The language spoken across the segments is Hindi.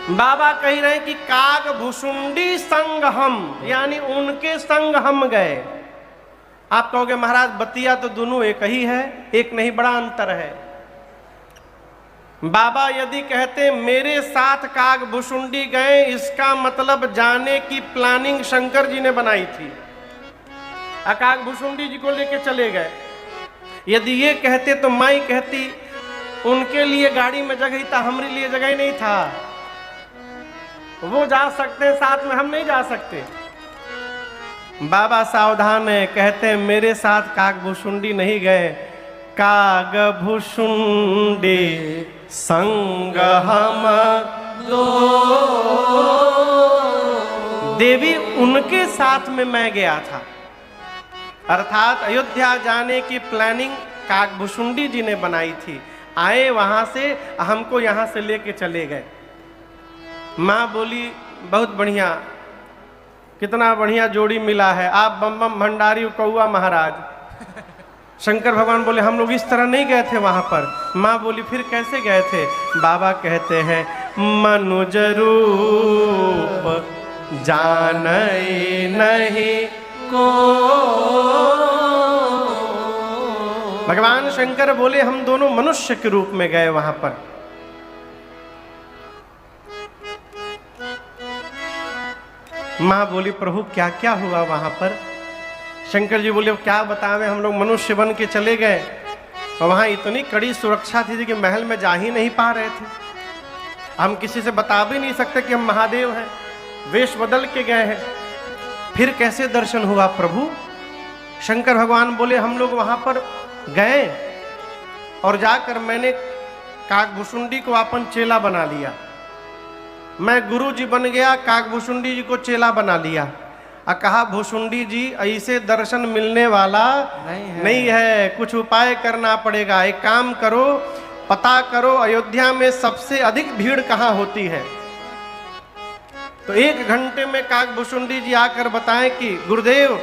बाबा कह रहे हैं कि काग भुसुंडी संग हम, यानी उनके संग हम गए। आप कहोगे महाराज बतिया तो दोनों एक ही है, एक नहीं, बड़ा अंतर है। बाबा यदि कहते मेरे साथ काग भुसुंडी गए, इसका मतलब जाने की प्लानिंग शंकर जी ने बनाई थी, काग भुसुंडी जी को लेके चले गए। यदि ये कहते तो माई कहती उनके लिए गाड़ी में जगह ही था, हमारे लिए जगह ही नहीं था। वो जा सकते साथ में, हम नहीं जा सकते। बाबा सावधान है, कहते हैं मेरे साथ काग भुसुंडी नहीं गए, काग भुसुंडी संग हम दो। देवी उनके साथ में मैं गया था, अर्थात अयोध्या जाने की प्लानिंग काग भुसुंडी जी ने बनाई थी। आए वहां से, हमको यहां से लेके चले गए। माँ बोली बहुत बढ़िया, कितना बढ़िया जोड़ी मिला है, आप बम बम भंडारी कौआ महाराज। शंकर भगवान बोले हम लोग इस तरह नहीं गए थे वहां पर। माँ बोली फिर कैसे गए थे? बाबा कहते हैं मनुज रूप जानई नहीं को। भगवान शंकर बोले हम दोनों मनुष्य के रूप में गए वहां पर। मां बोली प्रभु क्या क्या हुआ वहां पर? शंकर जी बोले क्या बतावे, हम लोग मनुष्य बन के चले गए और वहां इतनी कड़ी सुरक्षा थी कि महल में जा ही नहीं पा रहे थे। हम किसी से बता भी नहीं सकते कि हम महादेव हैं, वेश बदल के गए हैं। फिर कैसे दर्शन हुआ प्रभु? शंकर भगवान बोले हम लोग वहां पर गए और जाकर मैंने काग भुसुंडी को अपन चेला बना लिया। मैं गुरु जी बन गया, काग भुसुंडी जी को चेला बना लिया और कहा भुसुंडी जी ऐसे दर्शन मिलने वाला नहीं है, कुछ उपाय करना पड़ेगा। एक काम करो, पता करो अयोध्या में सबसे अधिक भीड़ कहाँ होती है। तो 1 घंटे में काग भुसुंडी जी आकर बताएं कि गुरुदेव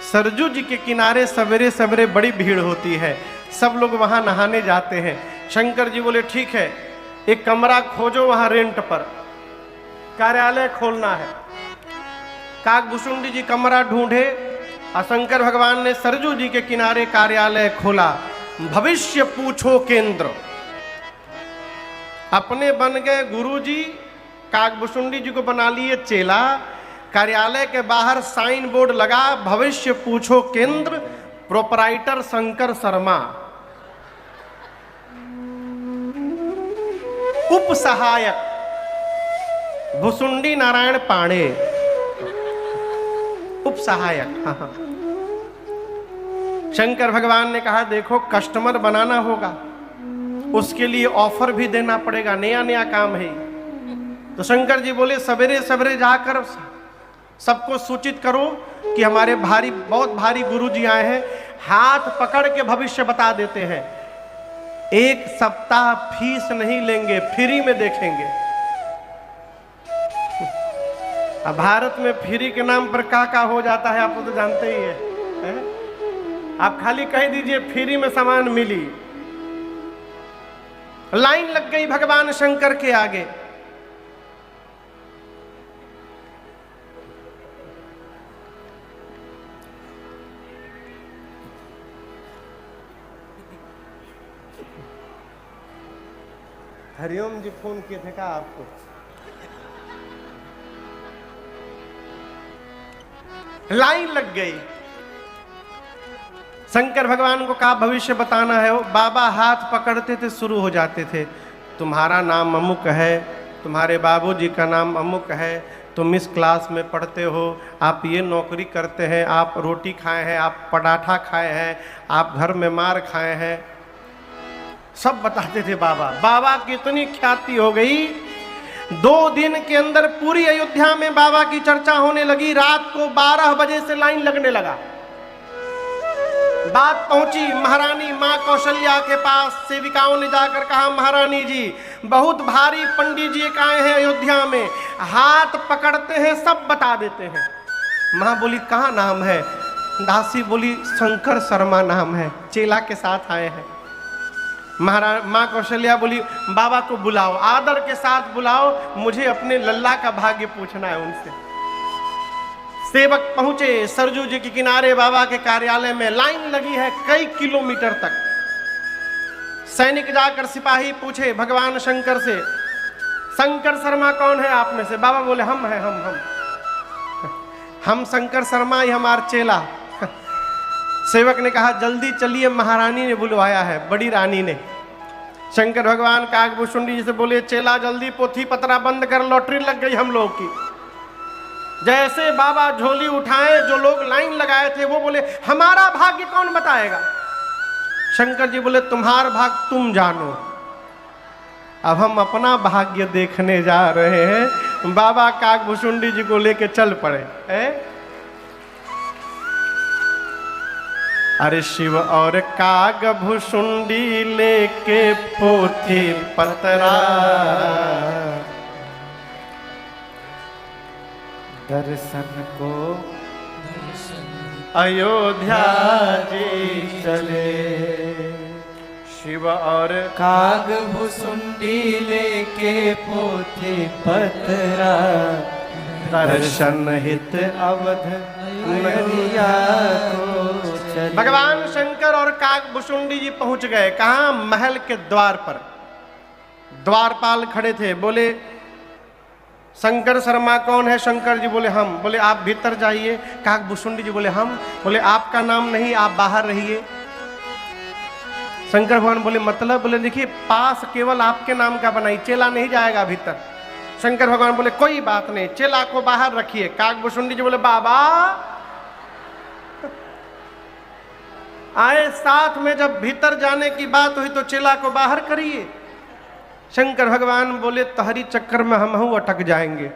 सरजू जी के किनारे सवेरे सवेरे बड़ी भीड़ होती है, सब लोग वहां नहाने जाते हैं। शंकर जी बोले ठीक है, एक कमरा खोजो वहां रेंट पर, कार्यालय खोलना है। काग भुसुंडी जी कमरा ढूंढे और शंकर भगवान ने सरजू जी के किनारे कार्यालय खोला। भविष्य पूछो केंद्र, अपने बन गए गुरु जी, काग भुसुंडी जी को बना लिए चेला। कार्यालय के बाहर साइन बोर्ड लगा भविष्य पूछो केंद्र, प्रोपराइटर शंकर शर्मा, उप सहायक भुसुंडी नारायण पांडे, उप सहायक। हाँ हाँ। शंकर भगवान ने कहा देखो कस्टमर बनाना होगा, उसके लिए ऑफर भी देना पड़ेगा, नया नया काम है। तो शंकर जी बोले सवेरे सवेरे जाकर सबको सूचित करो कि हमारे बहुत भारी गुरु जी आए हैं, हाथ पकड़ के भविष्य बता देते हैं। 1 सप्ताह फीस नहीं लेंगे, फ्री में देखेंगे। अब भारत में फ्री के नाम पर क्या हो जाता है आप तो जानते ही है? आप खाली कह दीजिए फ्री में सामान मिली। लाइन लग गई भगवान शंकर के आगे। हरिओम जी फोन किए थे क्या आपको? लाइन लग गई। शंकर भगवान को कहा भविष्य बताना है। वो बाबा हाथ पकड़ते थे, शुरू हो जाते थे, तुम्हारा नाम अमुक है, तुम्हारे बाबूजी का नाम अमुक है, तुम इस क्लास में पढ़ते हो, आप ये नौकरी करते हैं, आप रोटी खाए हैं, आप पराठा खाए हैं, आप घर में मार खाए हैं, सब बताते थे बाबा। बाबा की इतनी ख्याति हो गई, 2 दिन के अंदर पूरी अयोध्या में बाबा की चर्चा होने लगी। रात को 12 बजे से लाइन लगने लगा। बात पहुंची महारानी मां कौशल्या के पास। सेविकाओं ने जाकर कहा महारानी जी बहुत भारी पंडित जी आए हैं अयोध्या में, हाथ पकड़ते हैं सब बता देते हैं। मां बोली कहाँ नाम है? दासी बोली शंकर शर्मा नाम है, चेला के साथ आए हैं। माँ कौशल्या बोली बाबा को बुलाओ, आदर के साथ बुलाओ, मुझे अपने लल्ला का भाग्य पूछना है उनसे। सेवक पहुंचे सरजू जी के किनारे, बाबा के कार्यालय में लाइन लगी है कई किलोमीटर तक। सैनिक जाकर सिपाही पूछे भगवान शंकर से, शंकर शर्मा कौन है आप में से? बाबा बोले हम हैं, हम शंकर शर्मा, ये हमारा चेला। सेवक ने कहा जल्दी चलिए, महारानी ने बुलवाया है, बड़ी रानी ने। शंकर भगवान काकभूषुंडी जी से बोले चेला जल्दी पोथी पतरा बंद कर, लॉटरी लग गई हम लोग की। जैसे बाबा झोली उठाए, जो लोग लाइन लगाए थे वो बोले हमारा भाग्य कौन बताएगा? शंकर जी बोले तुम्हारा भाग्य तुम जानो, अब हम अपना भाग्य देखने जा रहे हैं। बाबा काकभूषुंडी जी को लेके चल पड़े। अरे शिव और काकभूषुंडी लेके पोथी पतरा, दर्शन को अयोध्या जी चले। शिव और काकभूषुंडी लेके पोथी पतरा, दर्शन हित अवध नगरिया को चले। भगवान शंकर और काकभूषुंडी जी पहुंच गए। कहाँ? महल के द्वार पर। द्वारपाल खड़े थे, बोले शंकर शर्मा कौन है? शंकर जी बोले हम। बोले आप भीतर जाइए। काकभूषुंडी जी बोले हम। बोले आपका नाम नहीं, आप बाहर रहिए। शंकर भगवान बोले मतलब? बोले देखिए पास केवल आपके नाम का बनाई, चेला नहीं जाएगा भीतर। शंकर भगवान बोले कोई बात नहीं, चेला को बाहर रखिए। काकभूषुंडी जी बोले बाबा आए साथ में, जब भीतर जाने की बात हुई तो चेला को बाहर करिए। शंकर भगवान बोले तहरी चक्कर में हम अटक जाएंगे,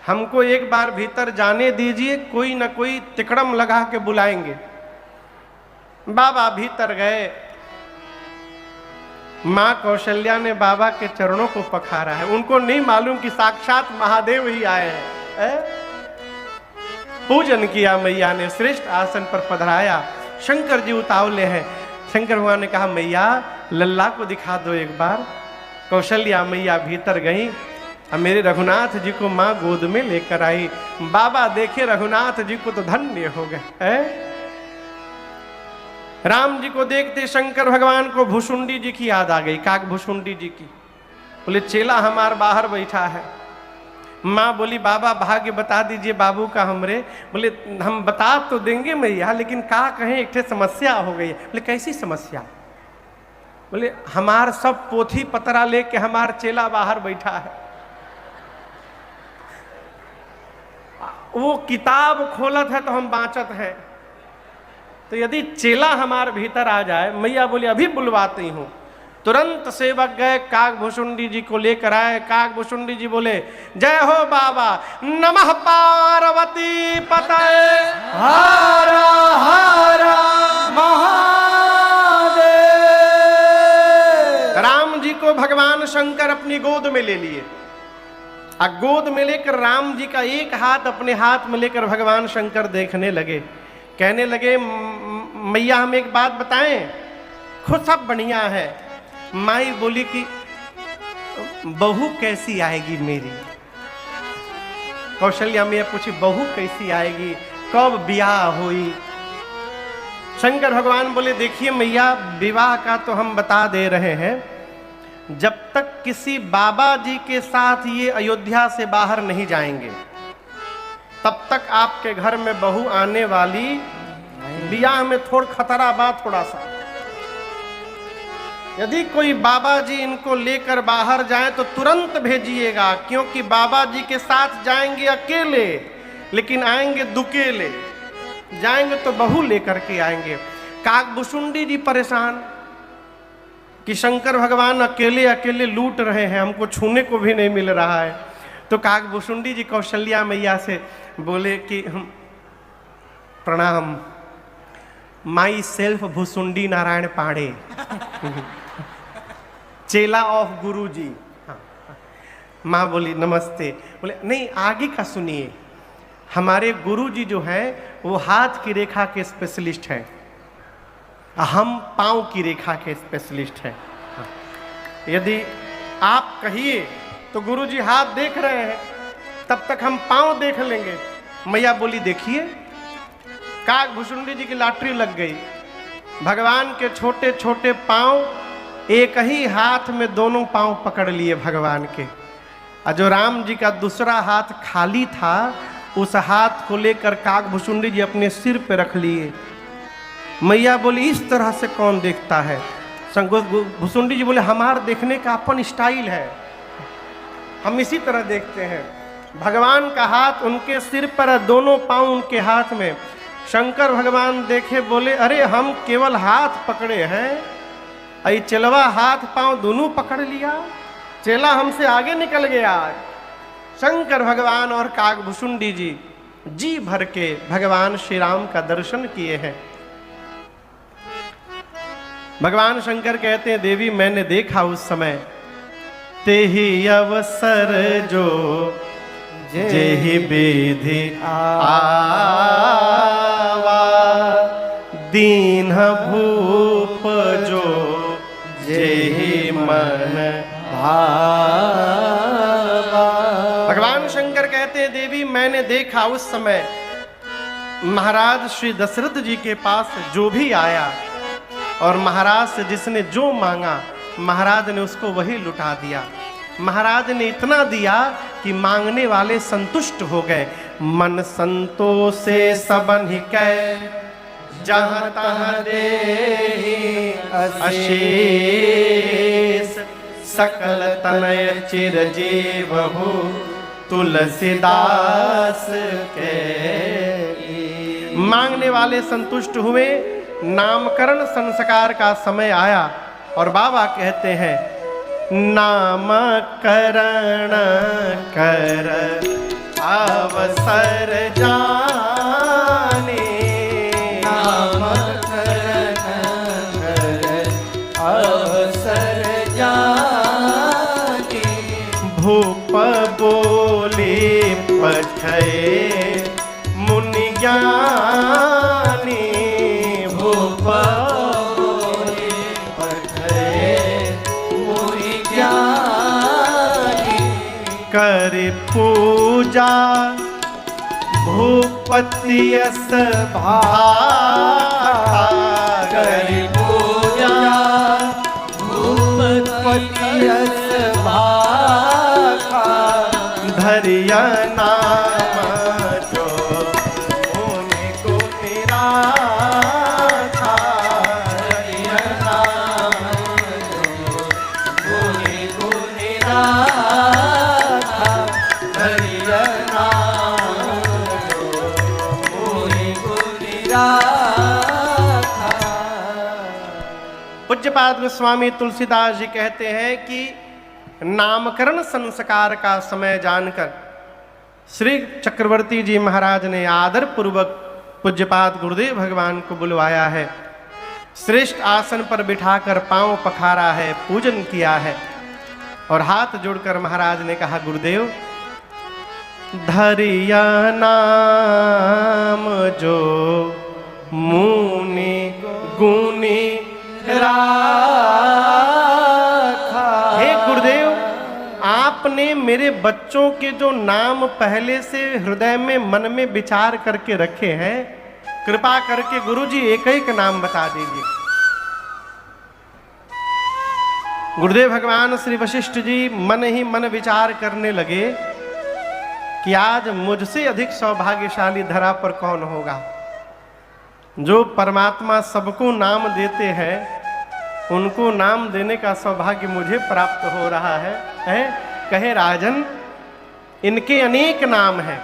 हमको एक बार भीतर जाने दीजिए, कोई ना कोई तिकड़म लगा के बुलाएंगे। बाबा भीतर गए। माँ कौशल्या ने बाबा के चरणों को पखारा है। उनको नहीं मालूम कि साक्षात महादेव ही आए हैं। पूजन किया मैया ने, श्रेष्ठ आसन पर पधराया। शंकर जी उतावले हैं। शंकर भगवान ने कहा मैया लल्ला को दिखा दो एक बार। कौशल्या मैया भीतर गई, अब मेरे रघुनाथ जी को माँ गोद में लेकर आई। बाबा देखे रघुनाथ जी को तो धन्य हो गए। राम जी को देखते शंकर भगवान को भूषुंडी जी की याद आ गई, काकभूषुंडी जी की। बोले चेला हमार बाहर बैठा है। माँ बोली बाबा भाग्य बता दीजिए बाबू का हमरे। बोले हम बता तो देंगे मैया, लेकिन का कहें एक समस्या हो गई है। बोले कैसी समस्या? बोले हमार सब पोथी पतरा लेके हमार चेला बाहर बैठा है, वो किताब खोलत है तो हम बाँचत हैं, तो यदि चेला हमार भीतर आ जाए। मैया बोली अभी बुलवाती हूँ। तुरंत सेवक गए, काकभूषुंडी जी को लेकर आए। काकभूषुंडी जी बोले जय हो बाबा, नमः पार्वती पतये हारा हारा महादेव। राम जी को भगवान शंकर अपनी गोद में ले लिए। गोद में लेकर राम जी का एक हाथ अपने हाथ में लेकर भगवान शंकर देखने लगे। कहने लगे मैया हम एक बात बताएं, खुद सब बढ़िया है। माई बोली कि बहू कैसी आएगी मेरी? कौशल्या मैया पूछी बहू कैसी आएगी, कब ब्याह हुई? शंकर भगवान बोले देखिए मैया विवाह का तो हम बता दे रहे हैं, जब तक किसी बाबा जी के साथ ये अयोध्या से बाहर नहीं जाएंगे तब तक आपके घर में बहू आने वाली। ब्याह में थोड़ा खतरा बा, थोड़ा सा। यदि कोई बाबा जी इनको लेकर बाहर जाए तो तुरंत भेजिएगा, क्योंकि बाबा जी के साथ जाएंगे अकेले लेकिन आएंगे दुकेले। जाएंगे तो बहू लेकर के आएंगे। काकभूषुंडी जी परेशान कि शंकर भगवान अकेले अकेले लूट रहे हैं, हमको छूने को भी नहीं मिल रहा है। तो काकभूषुंडी जी कौशल्या मैया से बोले कि प्रणाम, माई सेल्फ भूसुंडी नारायण पांडे, चेला ऑफ गुरु जी। हाँ। माँ बोली नमस्ते। बोले नहीं आगे का सुनिए, हमारे गुरु जी जो हैं वो हाथ की रेखा के स्पेशलिस्ट हैं। हम पांव की रेखा के स्पेशलिस्ट हैं। यदि आप कहिए तो गुरुजी हाथ देख रहे हैं, तब तक हम पांव देख लेंगे। मैया बोली देखिए, काग भुसुंडी जी की लॉटरी लग गई। भगवान के छोटे छोटे पांव, एक ही हाथ में दोनों पांव पकड़ लिए भगवान के। और जो राम जी का दूसरा हाथ खाली था, उस हाथ को लेकर काग भुसुंडी जी अपने सिर पे रख लिए। मैया बोली इस तरह से कौन देखता है? भुसुंडी जी बोले हमार देखने का अपन स्टाइल है, हम इसी तरह देखते हैं। भगवान का हाथ उनके सिर पर है, दोनों पांव उनके हाथ में। शंकर भगवान देखे, बोले अरे हम केवल हाथ पकड़े हैं, अई चेलवा हाथ पांव दोनों पकड़ लिया, चेला हमसे आगे निकल गया। शंकर भगवान और काग भुसुंडी जी भर के भगवान श्री राम का दर्शन किए हैं। भगवान शंकर कहते हैं देवी मैंने देखा उस समय, ते ही अवसर जो जेहि विधि आवा, दीन भूप जो जेहि मन भावा। भगवान शंकर कहते हैं देवी मैंने देखा उस समय महाराज श्री दशरथ जी के पास जो भी आया और महाराज से जिसने जो मांगा, महाराज ने उसको वही लुटा दिया। महाराज ने इतना दिया कि मांगने वाले संतुष्ट हो गए। मन संतोष से सबन ही कह, जहाँ तहाँ देहि अशेष, सकल तनय चिरजीवहु तुलसीदास के। मांगने वाले संतुष्ट हुए। नामकरण संस्कार का समय आया और बाबा कहते हैं नामकरण कर अवसर जाने, नामकरण कर अवसर जाने। भूप बोले पठये मुनि ज्ञानी, भूप बोले पठये मुनि ज्ञानी। कर पूजा भूपति यस भाखा, कर पूजा भूपति यस भाखा। धरिया नाम जो मुनि गुनि राखा, धरिया नाम जो मुनि गुनि राखा। धरिया नाम जो मुनि गुनि राखा। पूज्यपाद गोस्वामी तुलसीदास जी कहते हैं कि नामकरण संस्कार का समय जानकर श्री चक्रवर्ती जी महाराज ने आदर पूर्वक पूज्यपाद गुरुदेव भगवान को बुलवाया है। श्रेष्ठ आसन पर बिठाकर पांव पखारा है, पूजन किया है और हाथ जोड़कर महाराज ने कहा गुरुदेव धरिया नाम जो मुनि गुनि राखा। हे गुरुदेव, आपने मेरे बच्चों के जो नाम पहले से हृदय में मन में विचार करके रखे हैं, कृपा करके गुरुजी एक एक नाम बता दीजिए। गुरुदेव भगवान श्री वशिष्ठ जी मन ही मन विचार करने लगे कि आज मुझसे अधिक सौभाग्यशाली धरा पर कौन होगा। जो परमात्मा सबको नाम देते हैं, उनको नाम देने का सौभाग्य मुझे प्राप्त हो रहा है। कहे राजन इनके अनेक नाम हैं,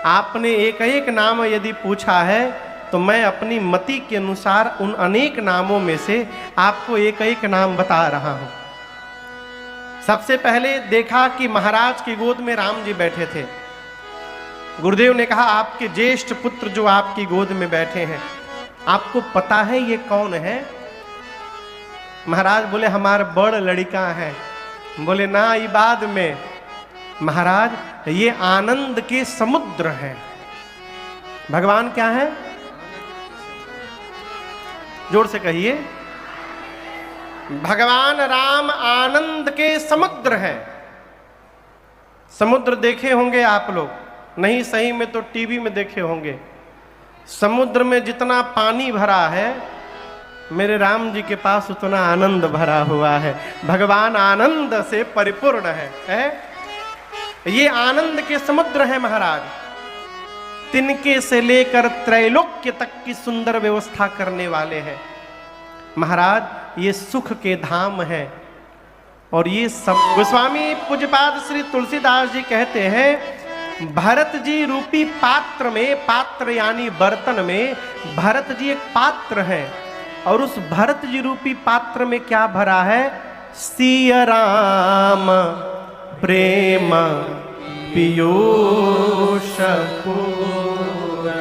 आपने एक एक नाम यदि पूछा है तो मैं अपनी मति के अनुसार उन अनेक नामों में से आपको एक एक नाम बता रहा हूं। सबसे पहले देखा कि महाराज की गोद में राम जी बैठे थे। गुरुदेव ने कहा आपके ज्येष्ठ पुत्र जो आपकी गोद में बैठे हैं, आपको पता है ये कौन है? महाराज बोले हमारा बड़ लड़का है। बोले ना ये बाद में। महाराज ये आनंद के समुद्र है। भगवान क्या है? जोर से कहिए। भगवान राम आनंद के समुद्र हैं। समुद्र देखे होंगे आप लोग, नहीं सही में तो टीवी में देखे होंगे। समुद्र में जितना पानी भरा है, मेरे राम जी के पास उतना आनंद भरा हुआ है। भगवान आनंद से परिपूर्ण है? ये आनंद के समुद्र है महाराज। तिनके से लेकर त्रैलोक्य तक की सुंदर व्यवस्था करने वाले हैं महाराज। ये सुख के धाम है। और ये सब गोस्वामी पूज्यपाद श्री तुलसीदास जी कहते हैं, भरत जी रूपी पात्र में, पात्र यानी बर्तन में, भरत जी एक पात्र है। और उस भरत जी रूपी पात्र में क्या भरा है? सिया राम प्रेम पीयूष पूर्ण।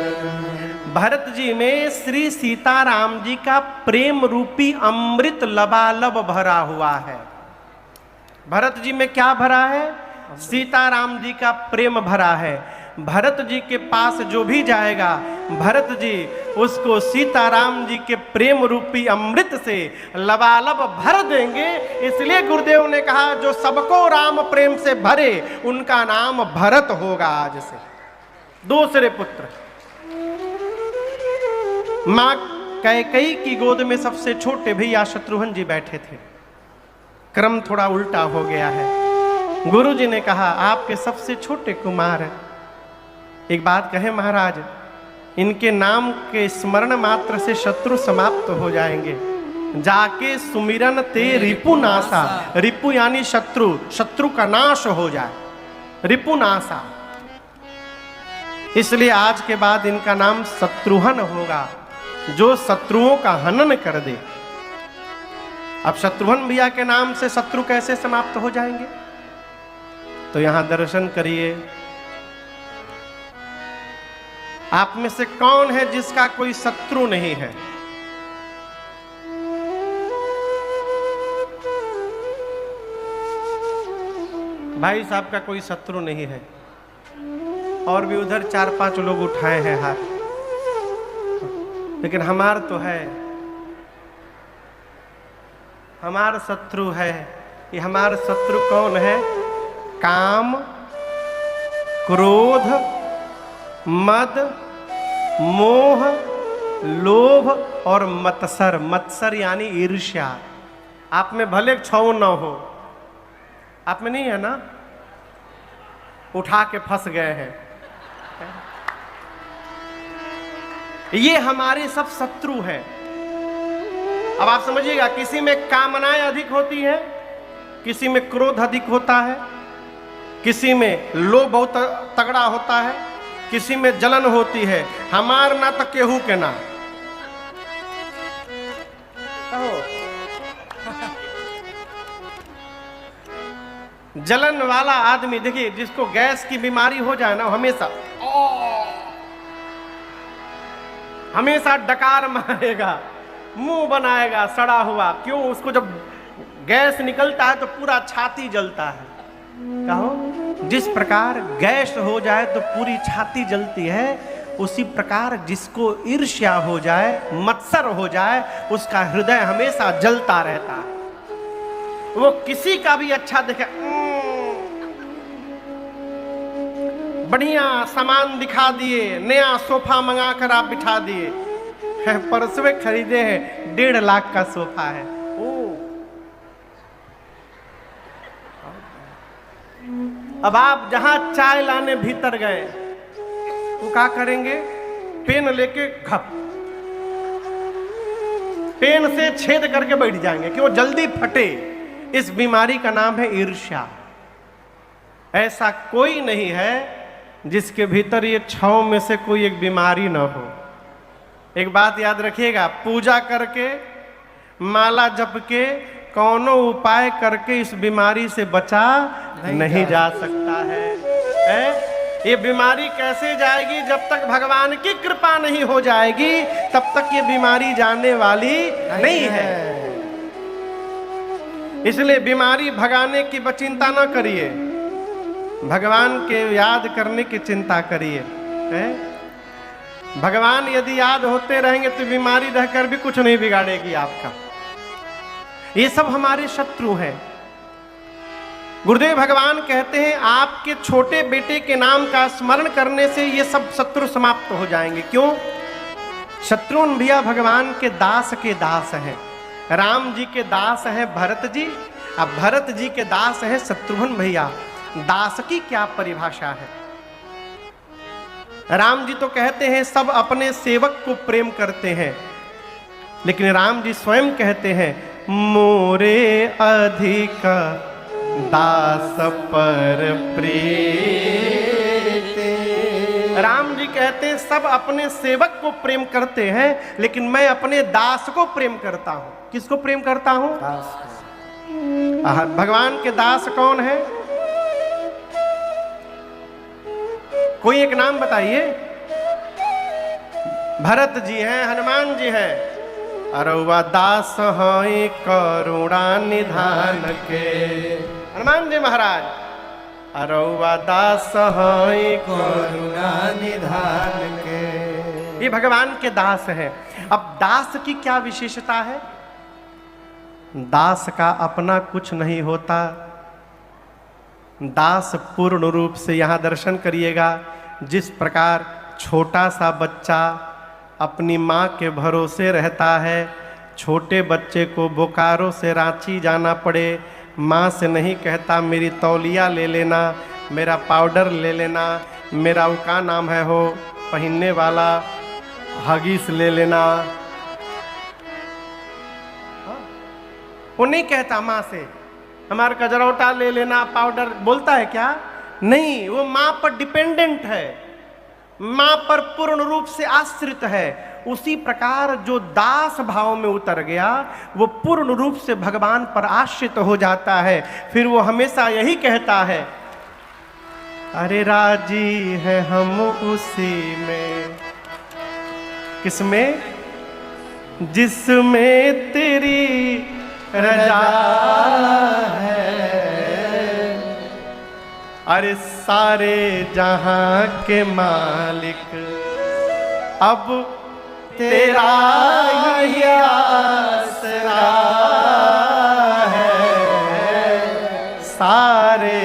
भरत जी में श्री सीताराम जी का प्रेम रूपी अमृत लबालब भरा हुआ है। भरत जी में क्या भरा है? सीताराम जी का प्रेम भरा है। भरत जी के पास जो भी जाएगा, भरत जी उसको सीताराम जी के प्रेम रूपी अमृत से लबालब भर देंगे। इसलिए गुरुदेव ने कहा, जो सबको राम प्रेम से भरे उनका नाम भरत होगा आज से। दूसरे पुत्र, मां कैकेयी की गोद में सबसे छोटे भैया शत्रुघ्न जी बैठे थे। क्रम थोड़ा उल्टा हो गया है। गुरु जी ने कहा, आपके सबसे छोटे कुमार, एक बात कहे महाराज, इनके नाम के स्मरण मात्र से शत्रु समाप्त हो जाएंगे। जाके सुमिरन ते रिपु नासा। रिपु यानी शत्रु, शत्रु का नाश हो जाए, रिपु नासा। इसलिए आज के बाद इनका नाम शत्रुघ्न होगा, जो शत्रुओं का हनन कर दे। अब शत्रुघ्न भैया के नाम से शत्रु कैसे समाप्त हो जाएंगे? तो यहां दर्शन करिए। आप में से कौन है जिसका कोई शत्रु नहीं है? भाई साहब का कोई शत्रु नहीं है। और भी उधर 4-5 लोग उठाए हैं हाथ, लेकिन हमार तो है। हमार शत्रु है। ये हमार शत्रु कौन है? काम, क्रोध, मद, मोह, लोभ और मत्सर। मत्सर यानी ईर्ष्या। आप में भले छौ न हो, आप में नहीं है ना? उठा के फंस गए हैं। ये हमारे सब शत्रु हैं। अब आप समझिएगा, किसी में कामनाएं अधिक होती है, किसी में क्रोध अधिक होता है, किसी में लोभ बहुत तगड़ा होता है, किसी में जलन होती है। हमार ना तो केहू के ना। जलन वाला आदमी देखिए, जिसको गैस की बीमारी हो जाए ना, हमेशा डकार मारेगा, मुंह बनाएगा सड़ा हुआ। क्यों? उसको जब गैस निकलता है तो पूरा छाती जलता है। कहो, जिस प्रकार गैस हो जाए तो पूरी छाती जलती है, उसी प्रकार जिसको ईर्ष्या हो जाए, मत्सर हो जाए, उसका हृदय हमेशा जलता रहता है। वो किसी का भी अच्छा देखे, बढ़िया सामान दिखा दिए, नया सोफा मंगा कर आप बिठा दिए, परसों खरीदे हैं, 1.5 लाख का सोफा है। अब आप जहां चाय लाने भीतर गए, वो क्या करेंगे? पेन लेके घप, पेन से छेद करके बैठ जाएंगे कि वो जल्दी फटे। इस बीमारी का नाम है ईर्ष्या। ऐसा कोई नहीं है जिसके भीतर ये 6 में से कोई एक बीमारी न हो। एक बात याद रखिएगा, पूजा करके, माला जप के, कौनो उपाय करके इस बीमारी से बचा नहीं जा सकता है। ये बीमारी कैसे जाएगी? जब तक भगवान की कृपा नहीं हो जाएगी, तब तक ये बीमारी जाने वाली नहीं है। इसलिए बीमारी भगाने की चिंता न करिए, भगवान के याद करने की चिंता करिए। भगवान यदि याद होते रहेंगे तो बीमारी रहकर भी कुछ नहीं बिगाड़ेगी आपका। ये सब हमारे शत्रु हैं। गुरुदेव भगवान कहते हैं आपके छोटे बेटे के नाम का स्मरण करने से ये सब शत्रु समाप्त हो जाएंगे। क्यों? शत्रुघ्न भैया भगवान के दास हैं। राम जी के दास हैं भरत जी, अब भरत जी के दास हैं शत्रुघ्न भैया। दास की क्या परिभाषा है? राम जी तो कहते हैं सब अपने सेवक को प्रेम करते हैं, लेकिन राम जी स्वयं कहते हैं मोरे अधिक दास पर प्रीति। राम जी कहते हैं सब अपने सेवक को प्रेम करते हैं, लेकिन मैं अपने दास को प्रेम करता हूं। किसको प्रेम करता हूं? भगवान के दास कौन है? कोई एक नाम बताइए। भरत जी हैं, हनुमान जी हैं। अरवा दास हैं करुणा निधान के। हनुमान जी महाराज अरवा दास हैं करुणा निधान के। ये भगवान के दास हैं। अब दास की क्या विशेषता है? दास का अपना कुछ नहीं होता। दास पूर्ण रूप से यहाँ दर्शन करिएगा, जिस प्रकार छोटा सा बच्चा अपनी माँ के भरोसे रहता है। छोटे बच्चे को बोकारो से रांची जाना पड़े, माँ से नहीं कहता मेरी तौलिया ले लेना, मेरा पाउडर ले लेना, मेरा वो का नाम है हो पहनने वाला हगीस ले लेना। वो नहीं कहता माँ से हमारा कजरौटा ले लेना, पाउडर। बोलता है क्या? नहीं, वो माँ पर डिपेंडेंट है, माँ पर पूर्ण रूप से आश्रित है। उसी प्रकार जो दास भाव में उतर गया वो पूर्ण रूप से भगवान पर आश्रित हो जाता है। फिर वो हमेशा यही कहता है अरे राजी है हम उसी में। किसमें? जिसमें तेरी रजा है। अरे सारे जहां के मालिक अब तेरा ही आसरा है। सारे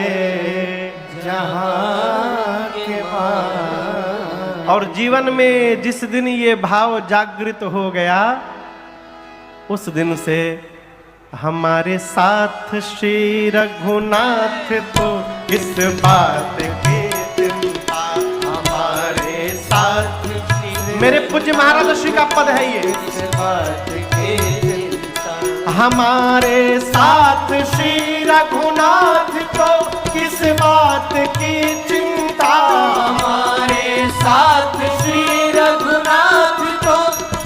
जहां के मालिक। और जीवन में जिस दिन ये भाव जागृत हो गया उस दिन से हमारे साथ श्री रघुनाथ तो इस बात की चिंता। हमारे साथ मेरे पूज्य महाराज श्री का पद है ये। इस बात की चिंता हमारे साथ श्री रघुनाथ तो किस बात की चिंता। हमारे साथ श्री रघुनाथ तो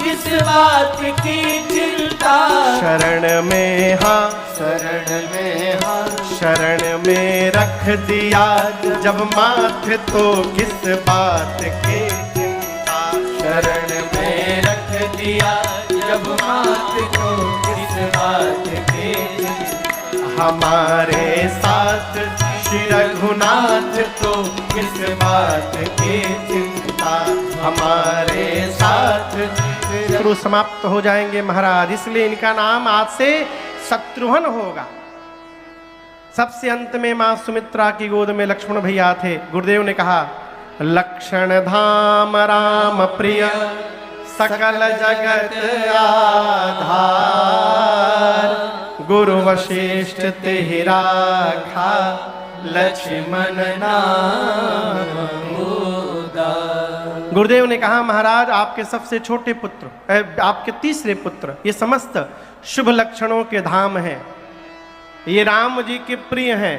किस बात की चिंता। शरण में हाँ, शरण में हाँ, शरण में रख दिया जब माथे तो किस बात की चिंता। शरण में रख दिया जब माथ को किस बात की चिंता। हमारे साथ श्री रघुनाथ तो किस बात की चिंता। हमारे साथ शत्रु समाप्त हो जाएंगे महाराज, इसलिए इनका नाम आज से शत्रुघ्न होगा। सबसे अंत में मां सुमित्रा की गोद में लक्ष्मण भैया थे। गुरुदेव ने कहा लक्षण धाम राम प्रिय सकल जगत आधार। गुरु वशिष्ठ तेहि राखा लक्ष्मण नाम उदार। गुरुदेव ने कहा महाराज आपके सबसे छोटे पुत्र, आपके तीसरे पुत्र, ये समस्त शुभ लक्षणों के धाम हैं। ये राम जी के प्रिय हैं।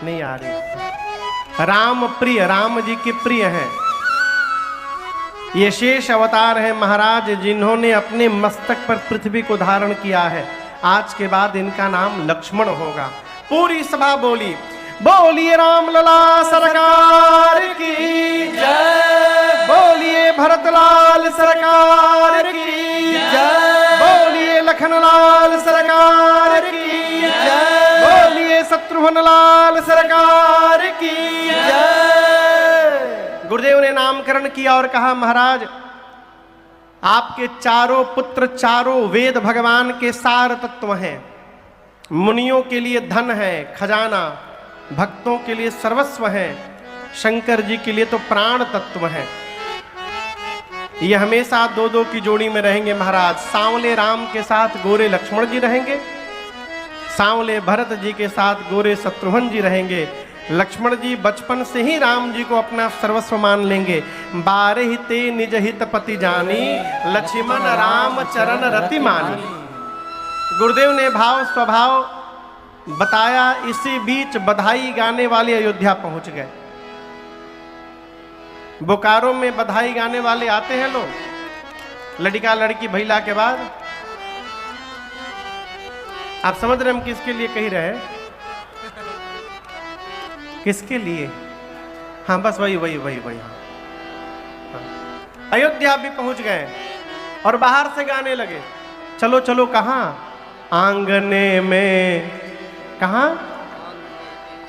नहीं आ रही। राम प्रिय, राम जी के प्रिय हैं। ये शेष अवतार हैं महाराज जिन्होंने अपने मस्तक पर पृथ्वी को धारण किया है। आज के बाद इनका नाम लक्ष्मण होगा। पूरी सभा बोली बोलिए राम लला सरकार की जय। बोलिए भरतलाल सरकार की जय। बोलिए लखनलाल सरकार की जय। बोलिए शत्रुघ्न लाल सरकार नामकरण किया और कहा महाराज आपके चारों पुत्र चारों वेद भगवान के सार तत्व हैं। मुनियों के लिए धन है, खजाना, भक्तों के लिए सर्वस्व है, शंकर जी के लिए तो प्राण तत्व है। ये हमेशा दो दो की जोड़ी में रहेंगे महाराज। सांवले राम के साथ गोरे लक्ष्मण जी रहेंगे, सांवले भरत जी के साथ गोरे शत्रुघ्न जी रहेंगे। लक्ष्मण जी बचपन से ही राम जी को अपना सर्वस्व मान लेंगे। बारह ते निज हित पति जानी, लक्ष्मण राम चरण रति मानी। गुरुदेव ने भाव स्वभाव बताया। इसी बीच बधाई गाने वाले अयोध्या पहुंच गए। बोकारो में बधाई गाने वाले आते हैं लोग, लड़का लड़की भैला के बाद। आप समझ रहे हम किसके लिए कह रहे हैं? किसके लिए? हाँ बस वही वही वही वही। हाँ। अयोध्या भी पहुंच गए और बाहर से गाने लगे। चलो चलो कहाँ? आंगने में। कहाँ?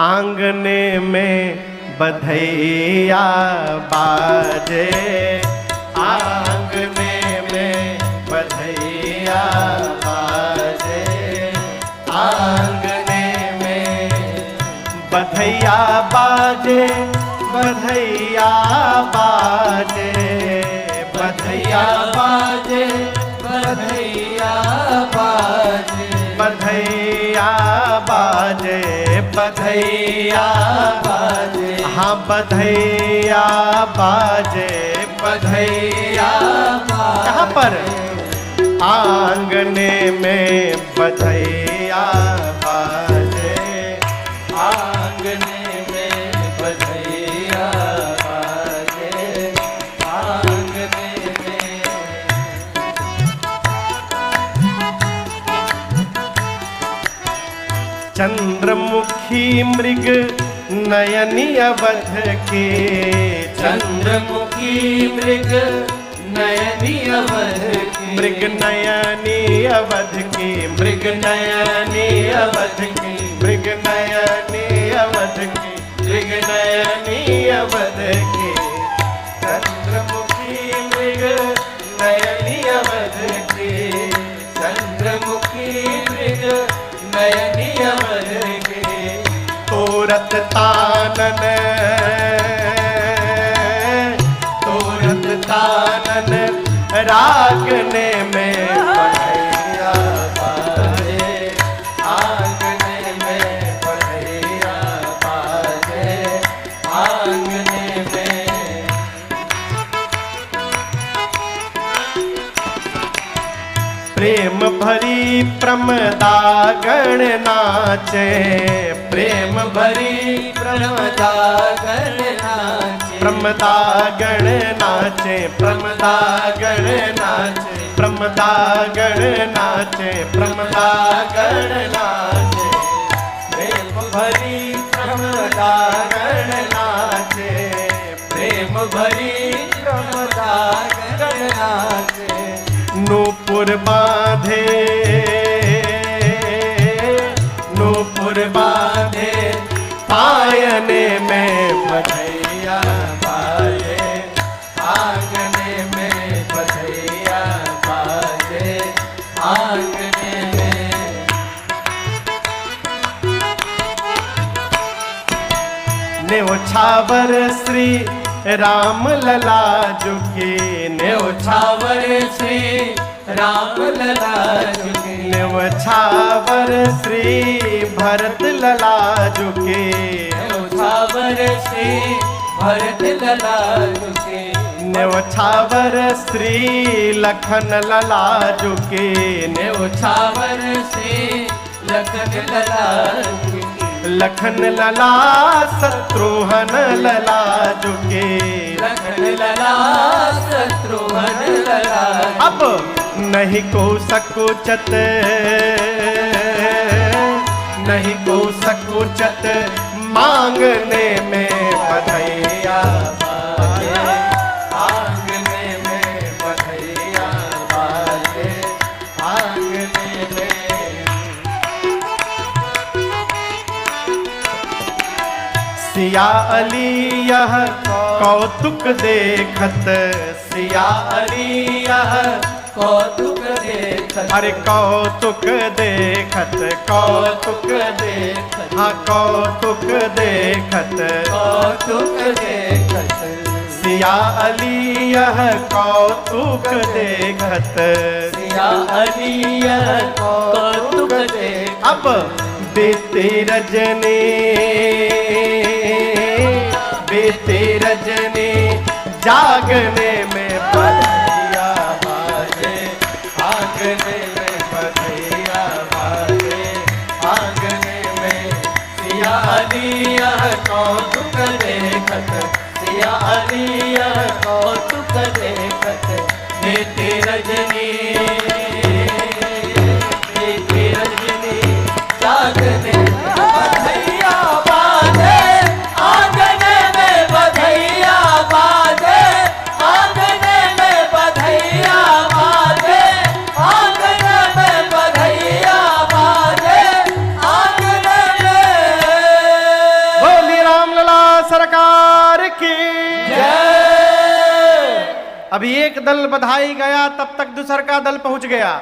आंगने में बधैया बाजे, आंगने में बधैया बाजे, आंगने में बधैया बाजे, बधैया बाजे, बधैया बाजे, बधैया बाजे, बधैया बाजे, बधैया बाजे, हाँ बधैया बाजे, बधैया बाजे। कहाँ पर? आंगने में बधैया बाजे, आंगने में बधैया बाजे, आंगने में। चंद्रमुखी मृग नयनी अवध के, चंद्रमुखी मृग नयनी अवध की, मृग नयनी अवध की, मृग नयनी अवध की, मृग नयनी अवध की, मृग नयनी अवध की। चंद्रमुखी मृग नयनी अवध की, चंद्रमुखी मृग नयनी अवध की। तोरत तानन, तोरत तानन रागने में बधैया बाजे, आंगने में बधैया बाजे, आंगने में। प्रेम भरी प्रमदा गण नाचे, प्रेम भरी प्रमदा गण नाचे, प्रमदा गण नाचे, प्रमदा गण नाचे, प्रमदा गण नाचे, प्रमदा गण नाचे। प्रेम भरी प्रमदा गण नाचे, प्रेम भरी प्रमदा गण नाचे। नूपुर बांधे, नूपुर बांधे पायने में बधैया बाजे, आंगने में बधैया बाजे, आंगने में। न्योछावर श्री राम लला झुकी, न्योछावर श्री राम लला झुके, न्योछावर श्री भरत लला झुकी, न्योछावर श्री भरत लला झुके, न्योछावर श्री लखन लला झुकी, न्योछावर श्री लखन लला झुके, लखन लला शत्रुघ्न लला झुकी, लखन लला शत्रुघ्न लला। अब नहीं को सकुचत, नहीं को सकुचत मांगने में बधैया बाजे, आंगने में बधैया बाजे, आंगने में। सिया अली यह कौतुक देखत सिया अलिया कौतुक देखत अरे कौतुक देखत कौतुक देखत हाँ कौतुक देखत कौतुक देखत सिया अली यह कौतुक देखत सिया अलिया कौतुक देखत अब बीती रजनी जागने में बधाइया बाजे आंगने में बधैया बाजे आंगने में सिया अलिया कौतुक देखत सिया अलिया कौतुक देखत बीती रजनी जागने में बधैया बाजे आंगने में बधैया बाजे आंगने में बधैया बाजे आंगने में बधैया बाजे आंगने में बोली रामलला सरकार की जय। अभी एक दल बधाई गया, तब तक दूसर का दल पहुंच गया।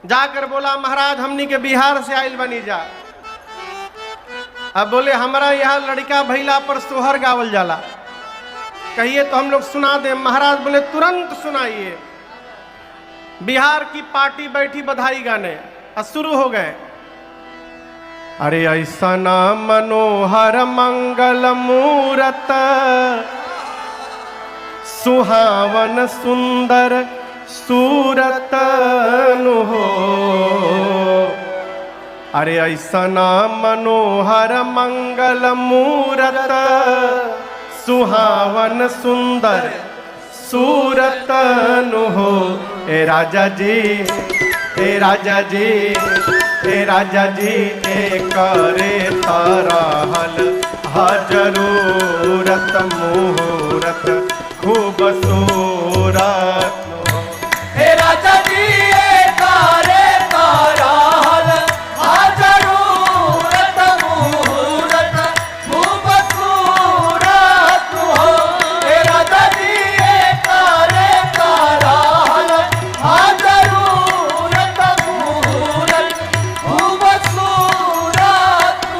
जाकर बोला महाराज हमनी के बिहार से आइल बनी जा। अब बोले हमारा यहाँ लड़का भैला पर सोहर गावल जाला, कहिए तो हम लोग सुना दे। महाराज बोले तुरंत सुनाइए। बिहार की पार्टी बैठी बधाई गाने और शुरू हो गए। अरे ऐसा ना मनोहर मंगल मूरत सुहावन सुंदर सूरत नु हो। अरे ऐसा ना मनोहर मंगल मूरत सुहावन सुंदर सूरत नु हो। ए राजा जी ए राजा जी ए राजा जी ए करे तरहल हा जरूरत मुहूर्त खूबसूरत हे राजा जी ए कारे ताराल आ जरूरत मुहूर्त खूबसूरत हो। हे राजा जी ए कारे ताराल आ जरूरत मुहूर्त खूबसूरत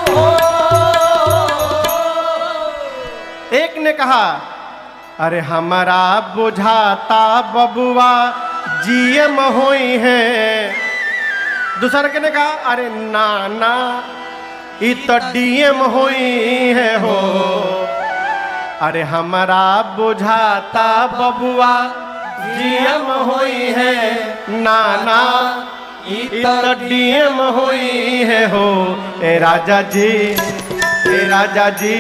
हो। एक ने कहा अरे हमारा बुझाता बबुआ जीएम होई है। दूसर के ने कहा अरे नाना ई तो डीएम होई है हो। अरे हमारा बुझाता बबुआ जीएम होई है नाना ई तो डीएम होई है हो। ए राजा जी ए राजा जी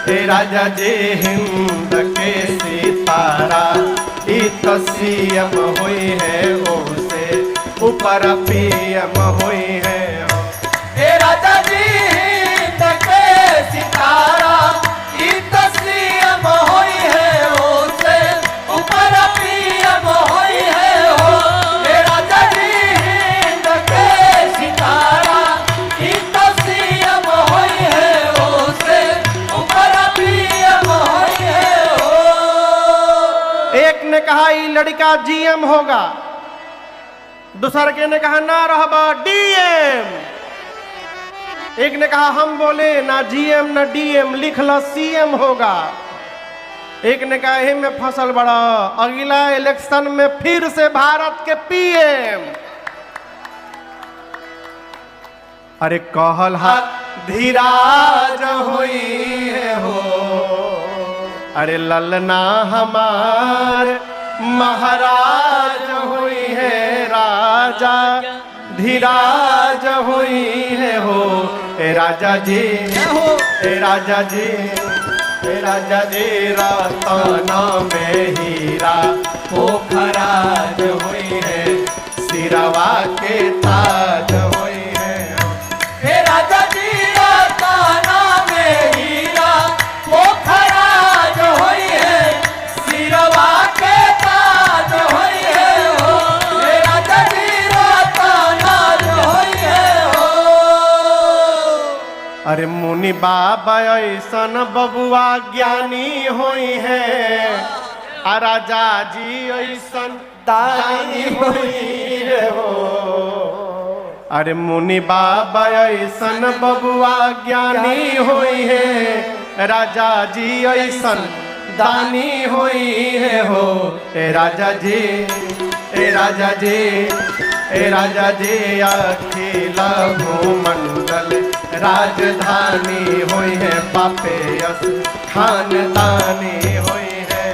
ए राजा जी हिंद के सितारा ई तो सीएम हुई है उसे ऊपर पीएम हुई है। हे राजा जी हिंद के सितारा ई तो सीएम होई है उसे ऊपर पीएम होई है हो। हे राजा जी हिंद के सितारा ई तो सीएम होई है उसे ऊपर पीएम होई है हो। एक ने कहा ये लड़का जीएम होगा, दूसर के ने कहा ना रहबा डीएम। एक ने कहा हम बोले ना जीएम ना डीएम लिख लो सीएम होगा। एक ने कहा हे में फसल बड़ा अगला इलेक्शन में फिर से भारत के पीएम। अरे कहल हा धीराज हुई है हो। अरे ललना हमार महाराज हुई है राजा धीराज हुई है हो। ए राजा जी ए राजा जी ए राजा जी रतना में हीरा पोखराज हुई है सिरवा के ताज हुई है। हे राजा जी रतना में हीरा पोखराज होई है सिरवा के ताज होई है हो। हे राजा जी रतना होई है हो। अरे मुनि बाबा ऐसन बबुआ ज्ञानी होई है, आ राजा जी ऐसन दानी होई है हो। अरे मुनि बाबा ऐसन बबुआ ज्ञानी होई है, राजा जी ऐसन दानी होई है हो। ए राजा जी, ए राजा जी, ए राजा जी, अखिला भूमंडल राजधानी होई है, पापे यस खानदानी होई है।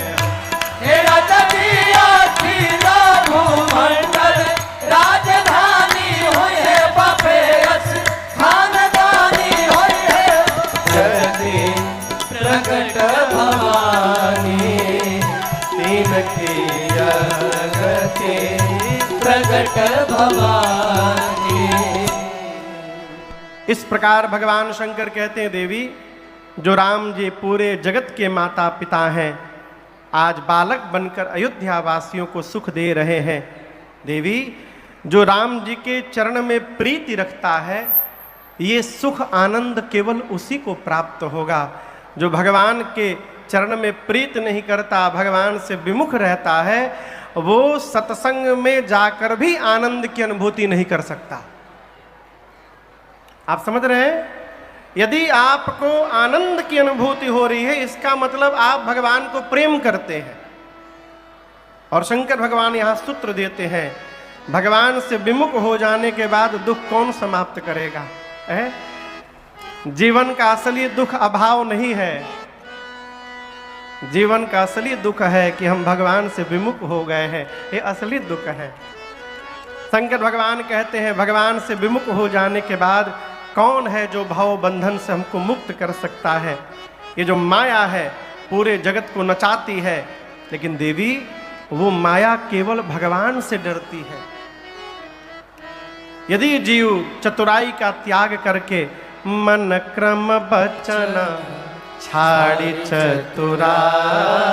हे राजा जी अखिला भूमंडल राजधानी होई है, पापे यस खानदानी होई है। जगती प्रकट भवानी तीन की जगती प्रकट भवानी। इस प्रकार भगवान शंकर कहते हैं, देवी जो राम जी पूरे जगत के माता पिता हैं, आज बालक बनकर अयोध्या वासियों को सुख दे रहे हैं। देवी जो राम जी के चरण में प्रीति रखता है, ये सुख आनंद केवल उसी को प्राप्त होगा। जो भगवान के चरण में प्रीत नहीं करता, भगवान से विमुख रहता है, वो सत्संग में जाकर भी आनंद की अनुभूति नहीं कर सकता। आप समझ रहे हैं? यदि आपको आनंद की अनुभूति हो रही है, इसका मतलब आप भगवान को प्रेम करते हैं। और शंकर भगवान यहां सूत्र देते हैं, भगवान से विमुख हो जाने के बाद दुख कौन समाप्त करेगा? जीवन का असली दुख अभाव नहीं है, जीवन का असली दुख है कि हम भगवान से विमुख हो गए हैं, ये असली दुख है। शंकर भगवान कहते हैं, भगवान से विमुख हो जाने के बाद कौन है जो भव बंधन से हमको मुक्त कर सकता है? ये जो माया है पूरे जगत को नचाती है, लेकिन देवी वो माया केवल भगवान से डरती है। यदि जीव चतुराई का त्याग करके मन क्रम बचन छाड़ी चतुराई,